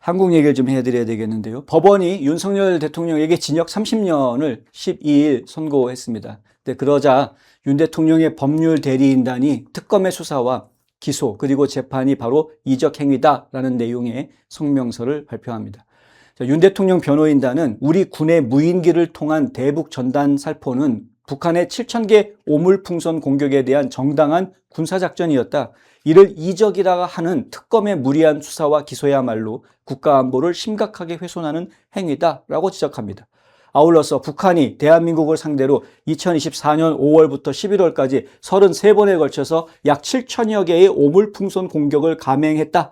한국 얘기를 좀 해드려야 되겠는데요. 법원이 윤석열 대통령에게 징역 30년을 12일 선고했습니다. 그러자 윤 대통령의 법률 대리인단이 특검의 수사와 기소 그리고 재판이 바로 이적행위다라는 내용의 성명서를 발표합니다. 윤 대통령 변호인단은 우리 군의 무인기를 통한 대북 전단 살포는 북한의 7,000개 오물풍선 공격에 대한 정당한 군사작전이었다. 이를 이적이라 하는 특검의 무리한 수사와 기소야말로 국가안보를 심각하게 훼손하는 행위다라고 지적합니다. 아울러서 북한이 대한민국을 상대로 2024년 5월부터 11월까지 33번에 걸쳐서 약 7천여 개의 오물풍선 공격을 감행했다.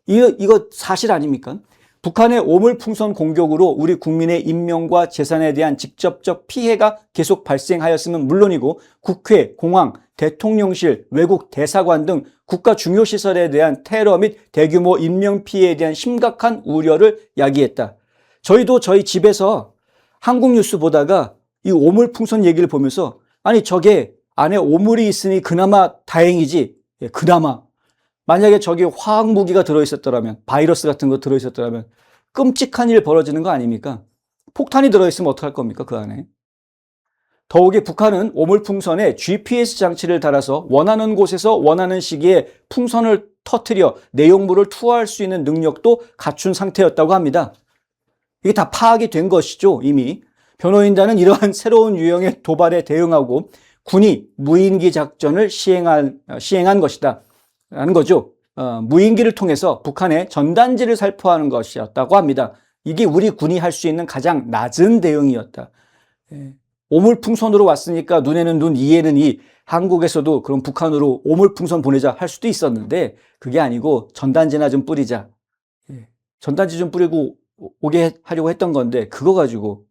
이거 사실 아닙니까? 북한의 오물풍선 공격으로 우리 국민의 인명과 재산에 대한 직접적 피해가 계속 발생하였으면 물론이고 국회, 공항, 대통령실, 외국 대사관 등 국가 중요 시설에 대한 테러 및 대규모 인명피해에 대한 심각한 우려를 야기했다. 저희도 저희 집에서 한국 뉴스 보다가 이 오물풍선 얘기를 보면서 아니 저게 안에 오물이 있으니 그나마 다행이지. 그나마. 만약에 저기 화학무기가 들어있었더라면, 바이러스 같은 거 들어있었더라면 끔찍한 일 벌어지는 거 아닙니까? 폭탄이 들어있으면 어떡할 겁니까, 그 안에? 더욱이 북한은 오물풍선에 GPS 장치를 달아서 원하는 곳에서 원하는 시기에 풍선을 터뜨려 내용물을 투하할 수 있는 능력도 갖춘 상태였다고 합니다. 이게 다 파악이 된 것이죠, 이미. 변호인단은 이러한 새로운 유형의 도발에 대응하고 군이 무인기 작전을 시행한 것이다. 라는 거죠. 무인기를 통해서 북한의 전단지를 살포하는 것이었다고 합니다. 이게 우리 군이 할 수 있는 가장 낮은 대응이었다. 오물풍선으로 왔으니까 눈에는 눈, 이에는 이. 한국에서도 그럼 북한으로 오물풍선 보내자 할 수도 있었는데 그게 아니고 전단지나 좀 뿌리자. 전단지 좀 뿌리고 오게 하려고 했던 건데 그거 가지고.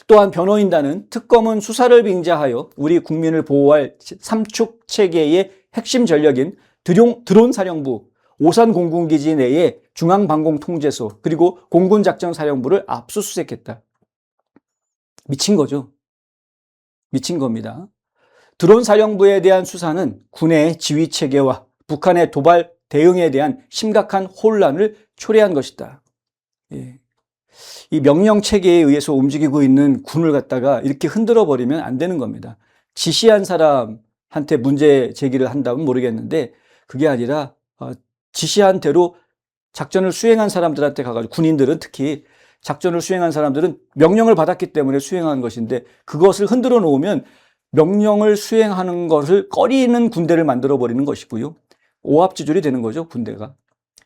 또한 변호인단은 특검은 수사를 빙자하여 우리 국민을 보호할 삼축 체계의 핵심 전력인 드론 사령부, 오산 공군기지 내에 중앙방공통제소 그리고 공군작전사령부를 압수수색했다. 미친 거죠. 미친 겁니다. 드론 사령부에 대한 수사는 군의 지휘체계와 북한의 도발 대응에 대한 심각한 혼란을 초래한 것이다. 이 명령체계에 의해서 움직이고 있는 군을 갖다가 이렇게 흔들어 버리면 안 되는 겁니다. 지시한 사람한테 문제 제기를 한다면 모르겠는데 그게 아니라 지시한 대로 작전을 수행한 사람들한테 가가지고 군인들은 특히 작전을 수행한 사람들은 명령을 받았기 때문에 수행한 것인데 그것을 흔들어 놓으면 명령을 수행하는 것을 꺼리는 군대를 만들어 버리는 것이고요. 오합지졸이 되는 거죠, 군대가.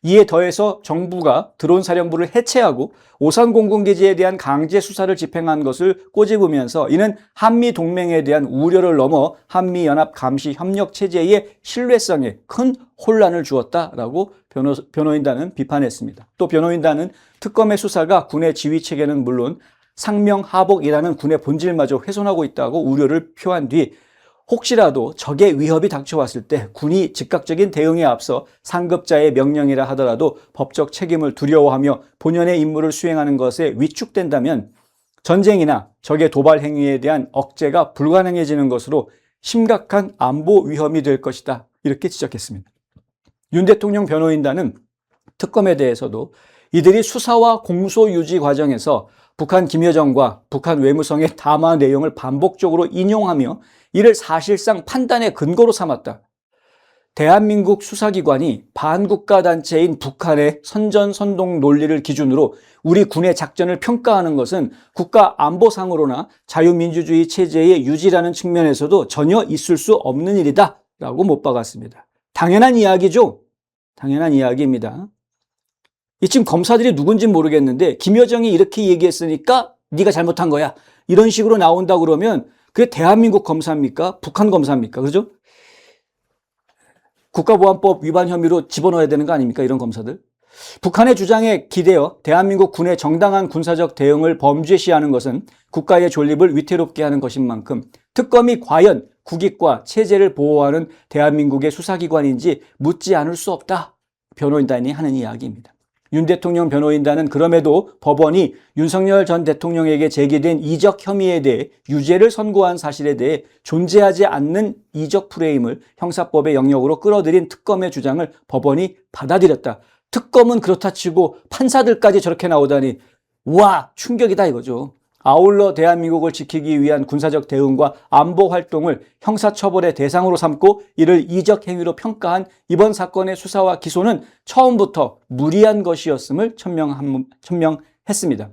이에 더해서 정부가 드론 사령부를 해체하고 오산 공군기지에 대한 강제 수사를 집행한 것을 꼬집으면서 이는 한미 동맹에 대한 우려를 넘어 한미 연합 감시 협력 체제의 신뢰성에 큰 혼란을 주었다라고 변호인단은 비판했습니다. 또 변호인단은 특검의 수사가 군의 지휘 체계는 물론 상명하복이라는 군의 본질마저 훼손하고 있다고 우려를 표한 뒤 혹시라도 적의 위협이 닥쳐왔을 때 군이 즉각적인 대응에 앞서 상급자의 명령이라 하더라도 법적 책임을 두려워하며 본연의 임무를 수행하는 것에 위축된다면 전쟁이나 적의 도발 행위에 대한 억제가 불가능해지는 것으로 심각한 안보 위험이 될 것이다. 이렇게 지적했습니다. 윤 대통령 변호인단은 특검에 대해서도 이들이 수사와 공소 유지 과정에서 북한 김여정과 북한 외무성의 담화 내용을 반복적으로 인용하며 이를 사실상 판단의 근거로 삼았다. 대한민국 수사기관이 반국가 단체인 북한의 선전선동 논리를 기준으로 우리 군의 작전을 평가하는 것은 국가 안보상으로나 자유민주주의 체제의 유지라는 측면에서도 전혀 있을 수 없는 일이다 라고 못 박았습니다. 당연한 이야기죠. 당연한 이야기입니다. 지금 검사들이 누군지 모르겠는데 김여정이 이렇게 얘기했으니까 네가 잘못한 거야. 이런 식으로 나온다 그러면 그게 대한민국 검사입니까? 북한 검사입니까? 그죠? 국가보안법 위반 혐의로 집어넣어야 되는 거 아닙니까? 이런 검사들. 북한의 주장에 기대어 대한민국 군의 정당한 군사적 대응을 범죄시하는 것은 국가의 존립을 위태롭게 하는 것인 만큼 특검이 과연 국익과 체제를 보호하는 대한민국의 수사기관인지 묻지 않을 수 없다. 변호인단이 하는 이야기입니다. 윤 대통령 변호인단은 그럼에도 법원이 윤석열 전 대통령에게 제기된 이적 혐의에 대해 유죄를 선고한 사실에 대해 존재하지 않는 이적 프레임을 형사법의 영역으로 끌어들인 특검의 주장을 법원이 받아들였다. 특검은 그렇다 치고 판사들까지 저렇게 나오다니 와 충격이다 이거죠. 아울러 대한민국을 지키기 위한 군사적 대응과 안보 활동을 형사처벌의 대상으로 삼고 이를 이적 행위로 평가한 이번 사건의 수사와 기소는 처음부터 무리한 것이었음을 천명했습니다.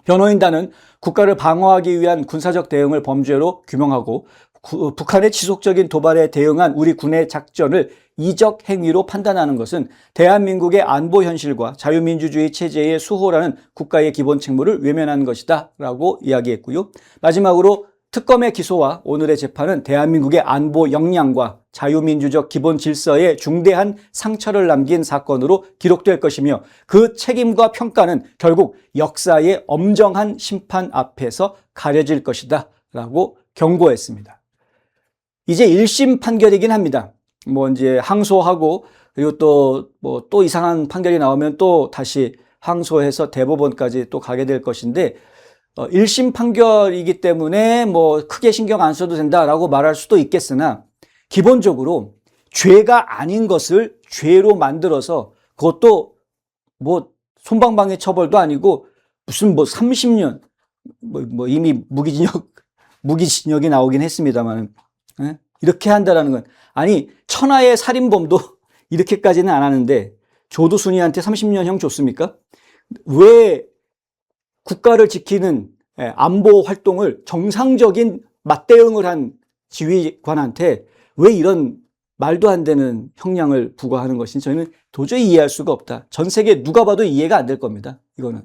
변호인단은 국가를 방어하기 위한 군사적 대응을 범죄로 규명하고 북한의 지속적인 도발에 대응한 우리 군의 작전을 이적 행위로 판단하는 것은 대한민국의 안보 현실과 자유민주주의 체제의 수호라는 국가의 기본 책무를 외면한 것이다 라고 이야기했고요. 마지막으로 특검의 기소와 오늘의 재판은 대한민국의 안보 역량과 자유민주적 기본 질서에 중대한 상처를 남긴 사건으로 기록될 것이며 그 책임과 평가는 결국 역사의 엄정한 심판 앞에서 가려질 것이다 라고 경고했습니다. 이제 1심 판결이긴 합니다. 이제 항소하고 그리고 또 이상한 판결이 나오면 또 다시 항소해서 대법원까지 또 가게 될 것인데 1심 판결이기 때문에 크게 신경 안 써도 된다라고 말할 수도 있겠으나 기본적으로 죄가 아닌 것을 죄로 만들어서 그것도 솜방망이 처벌도 아니고 무슨 30년 이미 무기징역이 나오긴 했습니다만 이렇게 한다라는 건 아니 천하의 살인범도 이렇게까지는 안 하는데 조두순이한테 30년형 줬습니까? 왜 국가를 지키는 안보 활동을 정상적인 맞대응을 한 지휘관한테 왜 이런 말도 안 되는 형량을 부과하는 것인지 저희는 도저히 이해할 수가 없다. 전 세계 누가 봐도 이해가 안 될 겁니다. 이거는.